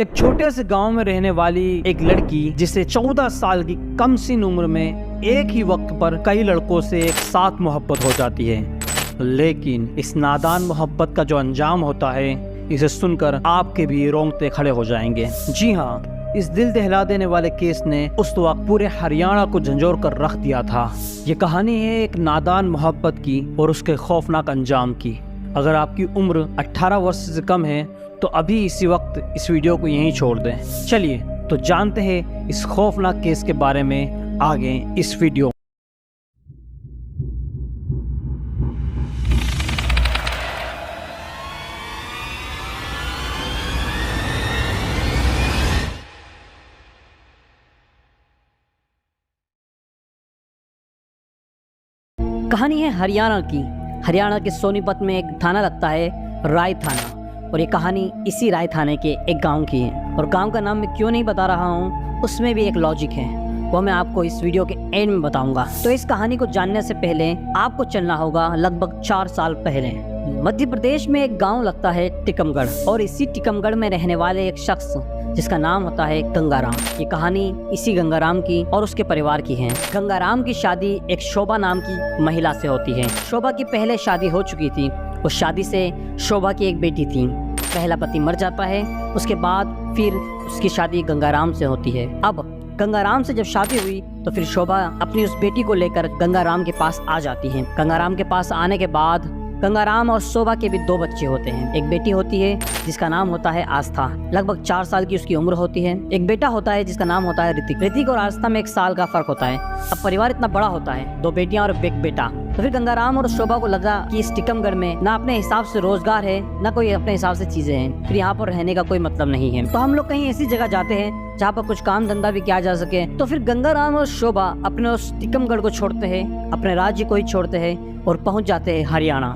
एक छोटे से गांव में रहने वाली एक लड़की जिसे 14 साल की कम सी उम्र में एक ही वक्त पर कई लड़कों से एक साथ मोहब्बत हो जाती है। लेकिन इस नादान मोहब्बत का जो अंजाम होता है, इसे सुनकर आपके भी रोंगटे खड़े हो जाएंगे। जी हाँ, इस दिल दहला देने वाले केस ने उस वक्त पूरे हरियाणा को झंझोर कर रख दिया था। ये कहानी है एक नादान मोहब्बत की और उसके खौफनाक अंजाम की। अगर आपकी उम्र 18 वर्ष से कम है तो अभी इसी वक्त इस वीडियो को यहीं छोड़ दें। चलिए तो जानते हैं इस खौफनाक केस के बारे में आगे इस वीडियो। कहानी है हरियाणा की। हरियाणा के सोनीपत में एक थाना लगता है, राय थाना। और ये कहानी इसी राय थाने के एक गांव की है। और गांव का नाम मैं क्यों नहीं बता रहा हूँ, उसमें भी एक लॉजिक है, वो मैं आपको इस वीडियो के एंड में बताऊंगा। तो इस कहानी को जानने से पहले आपको चलना होगा लगभग 4 साल पहले। मध्य प्रदेश में एक गांव लगता है टीकमगढ़, और इसी टीकमगढ़ में रहने वाले एक शख्स जिसका नाम होता है गंगाराम। ये कहानी इसी गंगाराम की और उसके परिवार की है। गंगाराम की शादी एक शोभा नाम की महिला से होती है। शोभा की पहले शादी हो चुकी थी। उस शादी से शोभा की एक बेटी थी। पहला पति मर जाता है, उसके बाद फिर उसकी शादी गंगाराम से होती है। अब गंगाराम से जब शादी हुई तो फिर शोभा अपनी उस बेटी को लेकर गंगाराम के पास आ जाती है। गंगाराम के पास आने के बाद गंगाराम और शोभा के भी 2 बच्चे होते हैं। एक बेटी होती है जिसका नाम होता है आस्था, लगभग 4 साल की उसकी उम्र होती है। एक बेटा होता है जिसका नाम होता है ऋतिक। ऋतिक और आस्था में 1 साल का फर्क होता है। अब परिवार इतना बड़ा होता है, 2 बेटियां और एक बेटा। तो फिर गंगाराम और शोभा को लगा कि इस टीकमगढ़ में ना अपने हिसाब से रोजगार है, ना कोई अपने हिसाब से चीजें हैं, फिर यहाँ पर रहने का कोई मतलब नहीं है। तो हम लोग कहीं ऐसी जगह जाते हैं जहाँ पर कुछ काम धंधा भी किया जा सके। तो फिर गंगाराम और शोभा अपने उस टीकमगढ़ को छोड़ते हैं, अपने राज्य को ही छोड़ते हैं और पहुँच जाते हैं हरियाणा।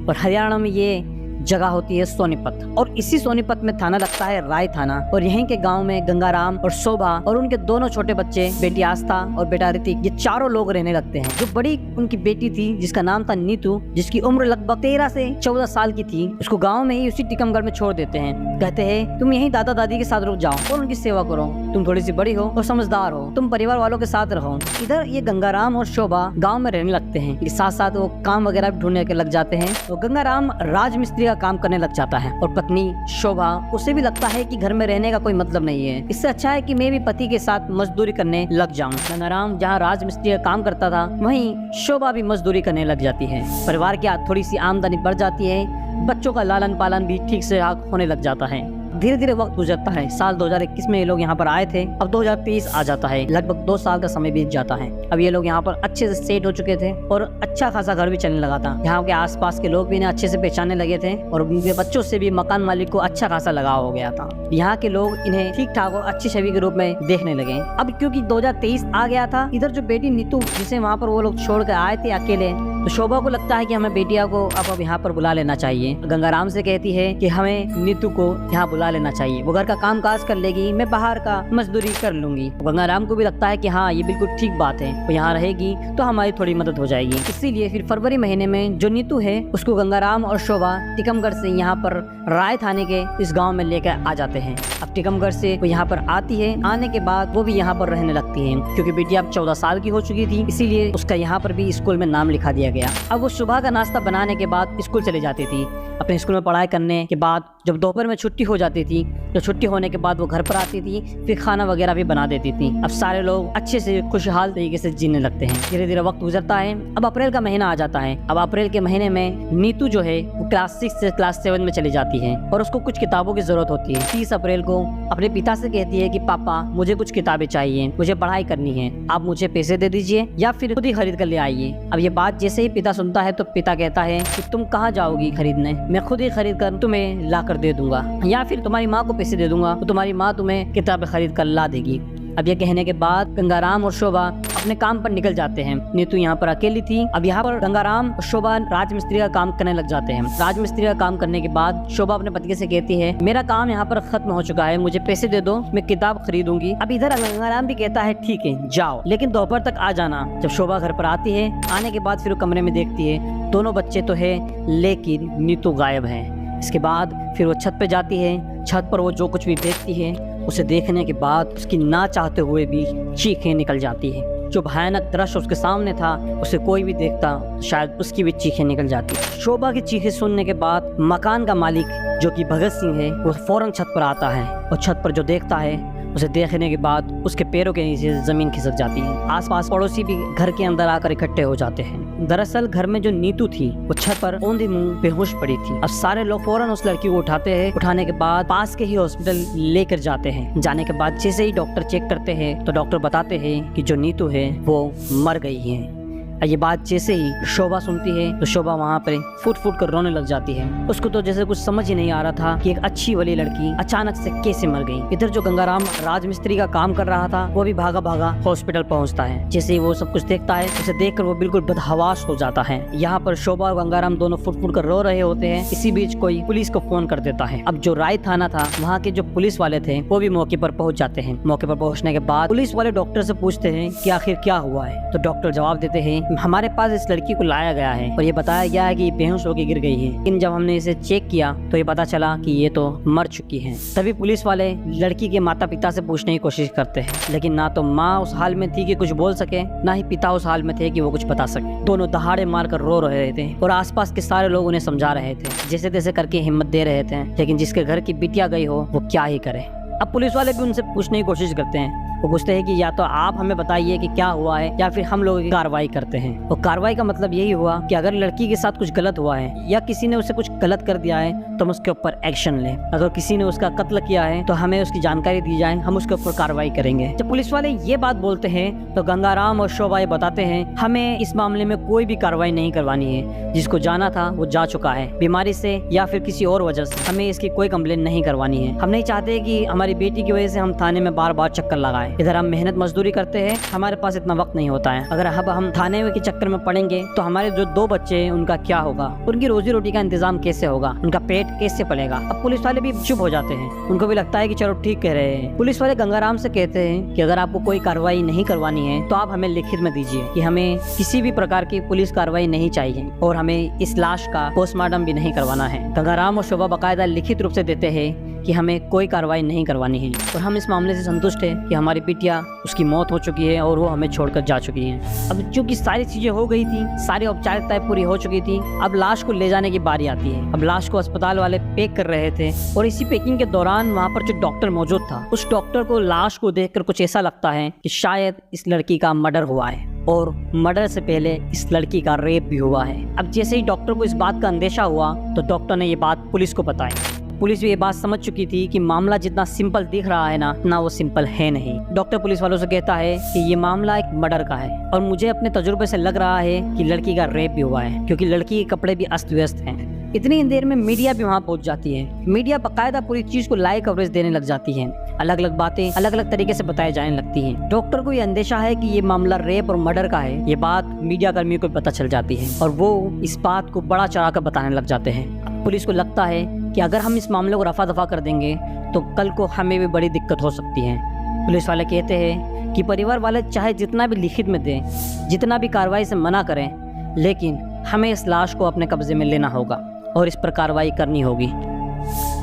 और हरियाणा में ये जगह होती है सोनीपत, और इसी सोनीपत में थाना लगता है राय थाना। और यहीं के गांव में गंगाराम और शोभा और उनके दोनों छोटे बच्चे, बेटी आस्था और बेटा ऋतिक, ये चारों लोग रहने लगते हैं। जो बड़ी उनकी बेटी थी जिसका नाम था नीतू, जिसकी उम्र लगभग 13 से 14 साल की थी, उसको गाँव में ही उसी टीकमगढ़ में छोड़ देते हैं। कहते हैं तुम यहीं दादा दादी के साथ रुक जाओ और उनकी सेवा करो, तुम थोड़ी सी बड़ी हो और समझदार हो, तुम परिवार वालों के साथ रहो। इधर ये गंगाराम और शोभा गाँव में रहने लगते हैं। साथ साथ वो काम वगैरह भी ढूंढने के लग जाते हैं। तो गंगाराम राजमिस्त्री काम करने लग जाता है, और पत्नी शोभा, उसे भी लगता है कि घर में रहने का कोई मतलब नहीं है, इससे अच्छा है कि मैं भी पति के साथ मजदूरी करने लग जाऊं। गंगाराम जहां राजमिस्त्री का काम करता था, वहीं शोभा भी मजदूरी करने लग जाती है। परिवार की थोड़ी सी आमदनी बढ़ जाती है, बच्चों का लालन पालन भी ठीक से होने लग जाता है। धीरे धीरे वक्त गुजरता है। साल 2021 में ये लोग यहाँ पर आए थे, अब 2023 आ जाता है। लगभग 2 साल का समय बीत जाता है। अब ये लोग यहाँ पर अच्छे से सेट हो चुके थे और अच्छा खासा घर भी चलने लगा था। यहाँ के आसपास के लोग भी इन्हें अच्छे से पहचानने लगे थे, और उनके बच्चों से भी मकान मालिक को अच्छा खासा लगाव हो गया था। यहाँ के लोग इन्हें ठीक ठाक और अच्छी छवि के रूप में देखने लगे। अब क्योंकि 2023 आ गया था, इधर जो बेटी नीतू, जिसे वहाँ पर वो लोग छोड़ कर आए थे अकेले, तो शोभा को लगता है कि हमें बेटिया को अब यहाँ पर बुला लेना चाहिए। गंगाराम से कहती है कि हमें नीतू को यहाँ बुला लेना चाहिए, वो घर का काम काज कर लेगी, मैं बाहर का मजदूरी कर लूंगी। गंगाराम को भी लगता है कि हाँ, ये बिल्कुल ठीक बात है, वो यहाँ रहेगी तो हमारी थोड़ी मदद हो जाएगी। इसीलिए फिर फरवरी महीने में जो नीतू है, उसको गंगाराम और शोभा टीकमगढ़ से यहाँ पर राय थाने के इस गाँव में लेकर आ जाते हैं। अब टीकमगढ़ से वो यहाँ पर आती है। आने के बाद वो भी यहाँ पर रहने लगती है, क्योंकि बेटी अब 14 साल की हो चुकी थी, इसीलिए उसका यहाँ पर भी स्कूल में नाम लिखा दिया गया। अब वो सुबह का नाश्ता बनाने के बाद स्कूल चली जाती थी। अपने स्कूल में पढ़ाई करने के बाद जब दोपहर में छुट्टी हो जाती थी, तो छुट्टी होने के बाद वो घर पर आती थी, फिर खाना वगैरह भी बना देती थी। अब सारे लोग अच्छे से खुशहाल तरीके से जीने लगते हैं। धीरे धीरे वक्त गुजरता है। अब अप्रैल का महीना आ जाता है। अब अप्रैल के महीने में नीतू जो है वो क्लास 6 से क्लास 7 में चली जाती है, और उसको कुछ किताबों की जरूरत होती है। 30 अप्रैल को अपने पिता से कहती है कि पापा, मुझे कुछ किताबें चाहिए, मुझे पढ़ाई करनी है, आप मुझे पैसे दे दीजिए या फिर खुद ही खरीद कर ले आइए। अब ये बात जैसे ही पिता सुनता है तो पिता कहता है कि तुम कहाँ जाओगी खरीदने, मैं खुद ही खरीद कर तुम्हें ला कर दे दूंगा, या फिर तुम्हारी माँ को पैसे दे दूंगा तो तुम्हारी माँ तुम्हें किताबें खरीद कर ला देगी। अब ये कहने के बाद गंगाराम और शोभा अपने काम पर निकल जाते हैं। नीतू यहाँ पर अकेली थी। अब यहाँ पर गंगाराम और शोभा राजमिस्त्री का काम करने लग जाते हैं। राजमिस्त्री का काम करने के बाद शोभा अपने पति से कहती है, मेरा काम यहाँ पर खत्म हो चुका है, मुझे पैसे दे दो, मैं किताब खरीदूंगी। अब इधर गंगाराम भी कहता है ठीक है जाओ, लेकिन दोपहर तक आ जाना। जब शोभा घर पर आती है, आने के बाद फिर कमरे में देखती है दोनों बच्चे तो है, लेकिन नीतू गायब है। इसके बाद फिर वो छत पे जाती है। छत पर वो जो कुछ भी देखती है उसे देखने के बाद उसकी ना चाहते हुए भी चीखें निकल जाती है। जो भयानक दृश्य उसके सामने था उसे कोई भी देखता तो शायद उसकी भी चीखें निकल जाती। शोभा की चीखें सुनने के बाद मकान का मालिक जो कि भगत सिंह है वो फौरन छत पर आता है और छत पर जो देखता है उसे देखने के बाद उसके पैरों के नीचे जमीन खिसक जाती है। आसपास पड़ोसी भी घर के अंदर आकर इकट्ठे हो जाते हैं। दरअसल घर में जो नीतू थी वो छत पर औंधी मुंह बेहोश पड़ी थी। अब सारे लोग फौरन उस लड़की को उठाते हैं। उठाने के बाद पास के ही हॉस्पिटल लेकर जाते हैं। जाने के बाद जैसे ही डॉक्टर चेक करते हैं तो डॉक्टर बताते हैं कि जो नीतू है वो मर गई है। ये बात जैसे ही शोभा सुनती है तो शोभा वहाँ पर फुट फुट कर रोने लग जाती है। उसको तो जैसे कुछ समझ ही नहीं आ रहा था कि एक अच्छी वाली लड़की अचानक से कैसे मर गई। इधर जो गंगाराम राजमिस्त्री का काम कर रहा था वो भी भागा भागा हॉस्पिटल पहुँचता है। जैसे ही वो सब कुछ देखता है उसे देखकर वो बिल्कुल बदहवास हो जाता है। यहाँ पर शोभा और गंगाराम दोनों फुट फुट कर रो रहे होते हैं। इसी बीच कोई पुलिस को फोन कर देता है। अब जो राय थाना था वहाँ के जो पुलिस वाले थे वो भी मौके पर पहुँच जाते हैं। मौके पर पहुँचने के बाद पुलिस वाले डॉक्टर से पूछते हैं कि आखिर क्या हुआ है। तो डॉक्टर जवाब देते हैं हमारे पास इस लड़की को लाया गया है और ये बताया गया है कि ये बेहोश होकर गिर गई है, लेकिन जब हमने इसे चेक किया तो ये पता चला कि ये तो मर चुकी है। तभी पुलिस वाले लड़की के माता पिता से पूछने की कोशिश करते हैं, लेकिन ना तो माँ उस हाल में थी कि कुछ बोल सके, ना ही पिता उस हाल में थे कि वो कुछ बता सके। दोनों दहाड़े मारकर रो रहे थे और आसपास के सारे लोग उन्हें समझा रहे थे, जैसे तैसे करके हिम्मत दे रहे थे, लेकिन जिसके घर की बिटिया गई हो वो क्या ही करे। अब पुलिस वाले भी उनसे पूछने की कोशिश करते हैं। वो पूछते हैं कि या तो आप हमें बताइए कि क्या हुआ है या फिर हम लोग कार्रवाई करते हैं। और कार्रवाई का मतलब यही हुआ कि अगर लड़की के साथ कुछ गलत हुआ है या किसी ने उसे कुछ गलत कर दिया है तो हम उसके ऊपर एक्शन लें। अगर किसी ने उसका कत्ल किया है तो हमें उसकी जानकारी दी जाए, हम उसके ऊपर कार्रवाई करेंगे। जब पुलिस वाले ये बात बोलते हैं तो गंगाराम और शोभा ये बताते हैं हमें इस मामले में कोई भी कार्रवाई नहीं करवानी है। जिसको जाना था वो जा चुका है, बीमारी से या फिर किसी और वजह से। हमें इसकी कोई कंप्लेन नहीं करवानी है। हम नहीं चाहते कि हमारी बेटी की वजह से हम थाने में बार बार चक्कर लगाएं। इधर हम मेहनत मजदूरी करते हैं, हमारे पास इतना वक्त नहीं होता है। अगर अब हम थाने के चक्कर में पड़ेंगे तो हमारे जो 2 बच्चे हैं उनका क्या होगा, उनकी रोजी रोटी का इंतजाम कैसे होगा, उनका पेट कैसे पलेगा। अब पुलिस वाले भी चुप हो जाते हैं। उनको भी लगता है कि चलो ठीक कह रहे हैं। पुलिस वाले गंगाराम से कहते हैं कि अगर आपको कोई कार्रवाई नहीं करवानी है तो आप हमें लिखित में दीजिए कि हमें किसी भी प्रकार की पुलिस कार्रवाई नहीं चाहिए और हमें इस लाश का पोस्टमार्टम भी नहीं करवाना है। गंगाराम और शोभा बाकायदा लिखित रूप से देते हैं कि हमें कोई कार्रवाई नहीं करवानी है और हम इस मामले से संतुष्ट है कि हमारी बिटिया उसकी मौत हो चुकी है और वो हमें छोड़कर जा चुकी है। अब चूंकि सारी चीजें हो गई थी, सारी औपचारिकताएं पूरी हो चुकी थी, अब लाश को ले जाने की बारी आती है। अब लाश को अस्पताल वाले पैक कर रहे थे और इसी पैकिंग के दौरान वहाँ पर जो डॉक्टर मौजूद था उस डॉक्टर को लाश को देखकर कुछ ऐसा लगता है कि शायद इस लड़की का मर्डर हुआ है और मर्डर से पहले इस लड़की का रेप भी हुआ है। अब जैसे ही डॉक्टर को इस बात का अंदेशा हुआ तो डॉक्टर ने ये बात पुलिस को बताई। पुलिस भी ये बात समझ चुकी थी कि मामला जितना सिंपल दिख रहा है ना वो सिंपल है नहीं। डॉक्टर पुलिस वालों से कहता है कि ये मामला एक मर्डर का है और मुझे अपने तजुर्बे से लग रहा है कि लड़की का रेप भी हुआ है, क्योंकि लड़की के कपड़े भी अस्त व्यस्त हैं। इतनी देर में मीडिया भी वहाँ पहुँच जाती है। मीडिया बाकायदा पूरी चीज को लाइव कवरेज देने लग जाती है। अलग अलग बातें अलग अलग तरीके से बताई जाने लगती हैं। डॉक्टर को ये अंदेशा है कि ये मामला रेप और मर्डर का है। ये बात मीडिया कर्मियों को पता चल जाती है और वो इस बात को बड़ा चढ़ाकर बताने लग जाते हैं। पुलिस को लगता है कि अगर हम इस मामले को रफा दफा कर देंगे तो कल को हमें भी बड़ी दिक्कत हो सकती है। पुलिस वाले कहते हैं कि परिवार वाले चाहे जितना भी लिखित में दें, जितना भी कार्रवाई से मना करें, लेकिन हमें इस लाश को अपने कब्जे में लेना होगा और इस पर कार्रवाई करनी होगी।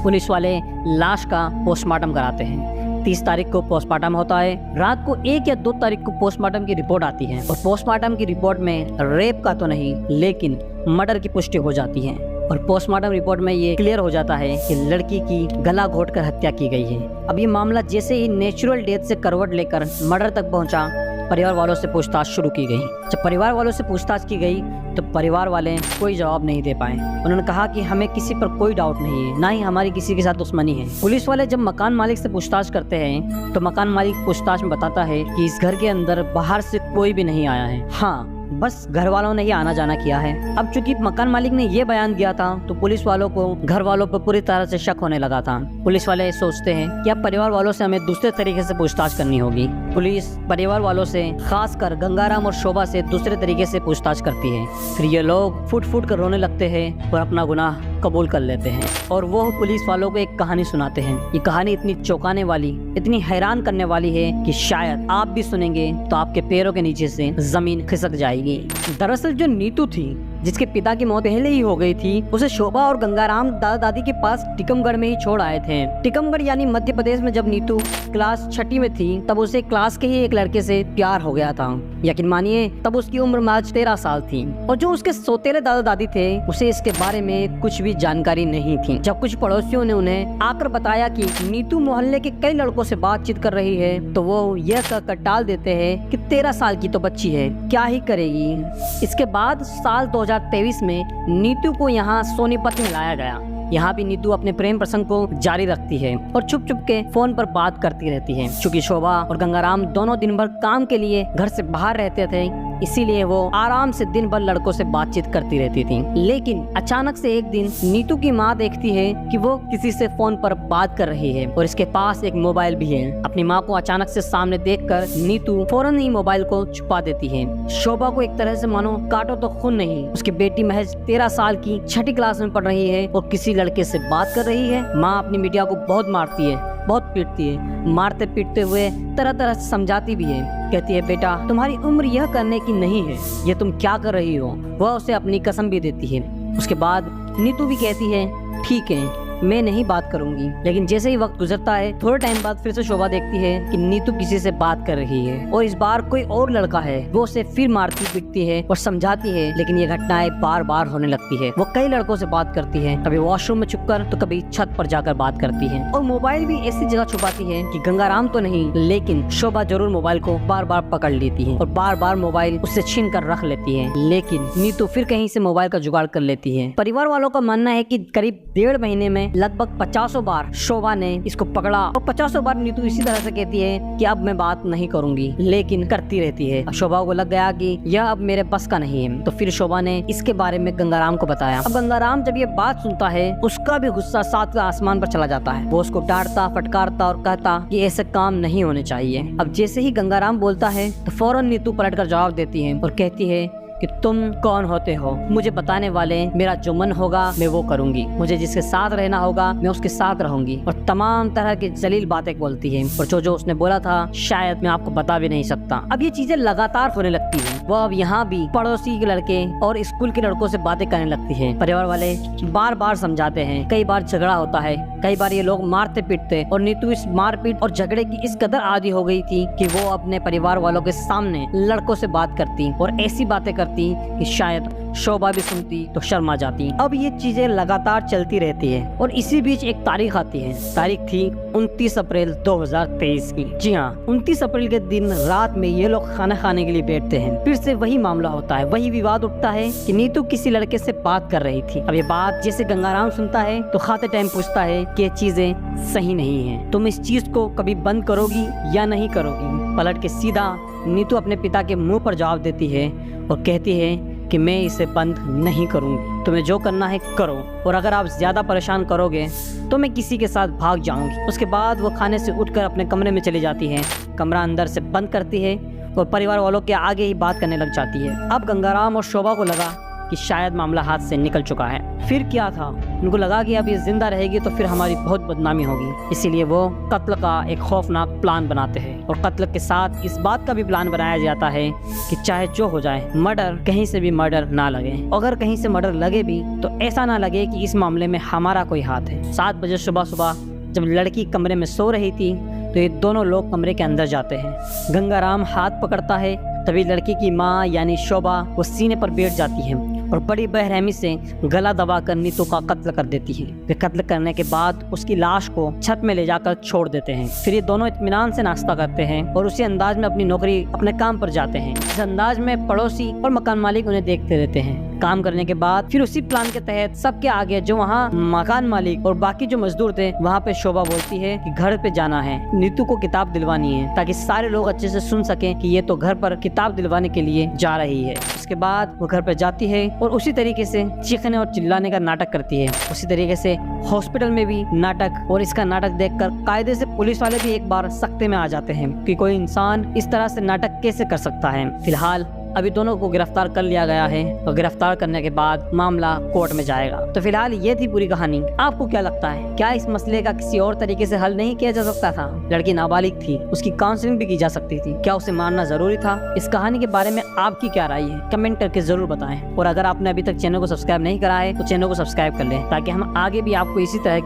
पुलिस वाले लाश का पोस्टमार्टम कराते हैं। 30 तारीख को पोस्टमार्टम होता है। रात को 1 या 2 तारीख को पोस्टमार्टम की रिपोर्ट आती है और पोस्टमार्टम की रिपोर्ट में रेप का तो नहीं लेकिन मर्डर की पुष्टि हो जाती है और पोस्टमार्टम रिपोर्ट में ये क्लियर हो जाता है कि लड़की की गला घोंटकर हत्या की गई है। अब ये मामला जैसे ही नेचुरल डेथ से करवट लेकर मर्डर तक पहुंचा, परिवार वालों से पूछताछ शुरू की गई। जब परिवार वालों से पूछताछ की गई तो परिवार वाले कोई जवाब नहीं दे पाए। उन्होंने कहा कि हमें किसी पर कोई डाउट नहीं है, ना ही हमारी किसी के साथ दुश्मनी है। पुलिस वाले जब मकान मालिक से पूछताछ करते हैं तो मकान मालिक पूछताछ में बताता है कि इस घर के अंदर बाहर से कोई भी नहीं आया है, हाँ बस घर वालों ने ही आना जाना किया है। अब चूंकि मकान मालिक ने ये बयान दिया था तो पुलिस वालों को घर वालों पर पूरी तरह से शक होने लगा था। पुलिस वाले सोचते हैं कि अब परिवार वालों से हमें दूसरे तरीके से पूछताछ करनी होगी। पुलिस परिवार वालों से, खासकर गंगाराम और शोभा से दूसरे तरीके से पूछताछ करती है। फिर ये लोग फुट फुट कर रोने लगते हैं और अपना गुनाह कबूल कर लेते हैं और वो पुलिस वालों को एक कहानी सुनाते हैं। ये कहानी इतनी चौंकाने वाली, इतनी हैरान करने वाली है कि शायद आप भी सुनेंगे तो आपके पैरों के नीचे से जमीन खिसक जाएगी। दरअसल जो नीतू थी जिसके पिता की मौत पहले ही हो गई थी, उसे शोभा और गंगाराम दादा दादी के पास टिकमगढ़ में ही छोड़ आए थे। टिकमगढ़ यानी मध्य प्रदेश में जब नीतू क्लास 6वीं में थी तब उसे क्लास के ही एक लड़के से प्यार हो गया था। यकीन मानिए तब उसकी उम्र मात्र 13 साल थी और जो उसके सौतेले दादा दादी थे उसे इसके बारे में कुछ भी जानकारी नहीं थी। जब कुछ पड़ोसियों ने उन्हें आकर बताया कि नीतू मोहल्ले के कई लड़कों से बातचीत कर रही है तो वो यह कहकर टाल देते हैं कि 13 साल की तो बच्ची है, क्या ही करेगी। इसके बाद साल 2023 में नीतू को यहाँ सोनीपत में लाया गया। यहाँ भी नीतू अपने प्रेम प्रसंग को जारी रखती है और छुप छुप के फोन पर बात करती रहती है। चूँकि शोभा और गंगाराम दोनों दिन भर काम के लिए घर से बाहर रहते थे, इसीलिए वो आराम से दिन भर लड़कों से बातचीत करती रहती थी। लेकिन अचानक से एक दिन नीतू की माँ देखती है कि वो किसी से फोन पर बात कर रही है और इसके पास एक मोबाइल भी है। अपनी माँ को अचानक से सामने देखकर नीतू फौरन ही मोबाइल को छुपा देती है। शोभा को एक तरह से मानो काटो तो खून नहीं, उसकी बेटी महज 13 साल की 6ठी क्लास में पढ़ रही है और किसी लड़के से बात कर रही है। माँ अपनी बिटिया को बहुत मारती है, बहुत पीटती है, मारते पीटते हुए तरह तरह से समझाती भी है। कहती है बेटा तुम्हारी उम्र यह करने की नहीं है, ये तुम क्या कर रही हो। वह उसे अपनी कसम भी देती है। उसके बाद नीतू भी कहती है ठीक है मैं नहीं बात करूंगी। लेकिन जैसे ही वक्त गुजरता है थोड़े टाइम बाद फिर से शोभा देखती है कि नीतू किसी से बात कर रही है और इस बार कोई और लड़का है। वो उसे फिर मारती पीटती है और समझाती है, लेकिन ये घटनाएं बार बार होने लगती है। वो कई लड़कों से बात करती है, कभी वॉशरूम में छुपकर तो कभी छत पर जाकर बात करती है और मोबाइल भी ऐसी जगह छुपाती है कि गंगाराम तो नहीं लेकिन शोभा जरूर मोबाइल को बार बार पकड़ लेती है और बार बार मोबाइल उससे छीन कर रख लेती है। लेकिन नीतू फिर कहीं से मोबाइल का जुगाड़ कर लेती है। परिवार वालों का मानना है कि करीब 1.5 महीने में लगभग 50 बार शोभा ने इसको पकड़ा और 50 बार नीतू इसी तरह से कहती है कि अब मैं बात नहीं करूंगी, लेकिन करती रहती है। शोभा को लग गया कि यह अब मेरे बस का नहीं है, तो फिर शोभा ने इसके बारे में गंगाराम को बताया। अब गंगाराम जब ये बात सुनता है उसका भी गुस्सा 7वें आसमान पर चला जाता है। वो उसको डांटता फटकारता और कहता कि ऐसे काम नहीं होने चाहिए। अब जैसे ही गंगाराम बोलता है तो फौरन नीतू पलटकर जवाब देती है और कहती है कि तुम कौन होते हो मुझे बताने वाले। मेरा जो मन होगा मैं वो करूंगी, मुझे जिसके साथ रहना होगा मैं उसके साथ रहूंगी। और तमाम तरह की जलील बातें बोलती है और जो जो उसने बोला था शायद मैं आपको बता भी नहीं सकता। अब ये चीजें लगातार होने लगती है। वो अब यहाँ भी पड़ोसी के लड़के और स्कूल के लड़कों से बातें करने लगती है। परिवार वाले बार बार समझाते हैं, कई बार झगड़ा होता है, कई बार ये लोग मारते पीटते और नीतू इस मारपीट और झगड़े की इस कदर आदी हो गई थी कि वो अपने परिवार वालों के सामने लड़कों से बात करती और ऐसी बातें करती कि शायद शोभा भी सुनती तो शर्मा जाती। अब ये चीजें लगातार चलती रहती है और इसी बीच एक तारीख आती है। तारीख थी 29 अप्रैल 2023 की। जी हाँ, 29 अप्रैल के दिन रात में ये लोग खाना खाने के लिए बैठते हैं। फिर से वही मामला होता है, वही विवाद उठता है कि नीतू किसी लड़के से बात कर रही थी। अब ये बात जैसे गंगाराम सुनता है तो खाते टाइम पूछता है कि ये चीजें सही नहीं है, तुम इस चीज को कभी बंद करोगी या नहीं करोगी। पलट के सीधा नीतू अपने पिता के मुंह पर जवाब देती है और कहती है कि मैं इसे बंद नहीं करूंगी, तुम्हें जो करना है करो और अगर आप ज्यादा परेशान करोगे तो मैं किसी के साथ भाग जाऊंगी। उसके बाद वो खाने से उठकर अपने कमरे में चली जाती है, कमरा अंदर से बंद करती है और परिवार वालों के आगे ही बात करने लग जाती है। अब गंगाराम और शोभा को लगा कि शायद मामला हाथ से निकल चुका है। फिर क्या था, उनको लगा कि अब ये जिंदा रहेगी तो फिर हमारी बहुत बदनामी होगी, इसीलिए वो कत्ल का एक खौफनाक प्लान बनाते हैं और कत्ल के साथ इस बात का भी प्लान बनाया जाता है कि चाहे जो हो जाए मर्डर कहीं से भी मर्डर ना लगे। अगर कहीं से मर्डर लगे भी तो ऐसा ना लगे कि इस मामले में हमारा कोई हाथ है। 7 बजे सुबह जब लड़की कमरे में सो रही थी तो ये दोनों लोग कमरे के अंदर जाते हैं। गंगाराम हाथ पकड़ता है, तभी लड़की की माँ यानी शोभा वो सीने पर बैठ जाती है और बड़ी बेरहमी से गला दबाकर नीतू का कत्ल कर देती है। वे कत्ल करने के बाद उसकी लाश को छत में ले जाकर छोड़ देते हैं। फिर ये दोनों इत्मीनान से नाश्ता करते हैं और उसी अंदाज में अपनी नौकरी अपने काम पर जाते हैं। इस अंदाज में पड़ोसी और मकान मालिक उन्हें देखते रहते हैं। काम करने के बाद फिर उसी प्लान के तहत सबके आगे जो वहाँ मकान मालिक और बाकी जो मजदूर थे वहाँ पे शोभा बोलती है कि घर पे जाना है, नीतू को किताब दिलवानी है, ताकि सारे लोग अच्छे से सुन सकें कि ये तो घर पर किताब दिलवाने के लिए जा रही है। उसके बाद वो घर पर जाती है और उसी तरीके से चीखने और चिल्लाने का नाटक करती है। उसी तरीके से हॉस्पिटल में भी नाटक, और इसका नाटक देखकर कायदे से पुलिस वाले भी एक बार सख्ते में आ जाते हैं कि कोई इंसान इस तरह से नाटक कैसे कर सकता है। फिलहाल अभी दोनों को गिरफ्तार कर लिया गया है और गिरफ्तार करने के बाद मामला कोर्ट में जाएगा। तो फिलहाल ये थी पूरी कहानी। आपको क्या लगता है, क्या इस मसले का किसी और तरीके से हल नहीं किया जा सकता था? लड़की नाबालिग थी, उसकी काउंसलिंग भी की जा सकती थी, क्या उसे मारना जरूरी था? इस कहानी के बारे में आपकी क्या राय है, कमेंट करके जरूर बताएं। और अगर आपने अभी तक चैनल को सब्सक्राइब नहीं करा है तो चैनल को सब्सक्राइब कर लें, ताकि हम आगे भी आपको इसी तरह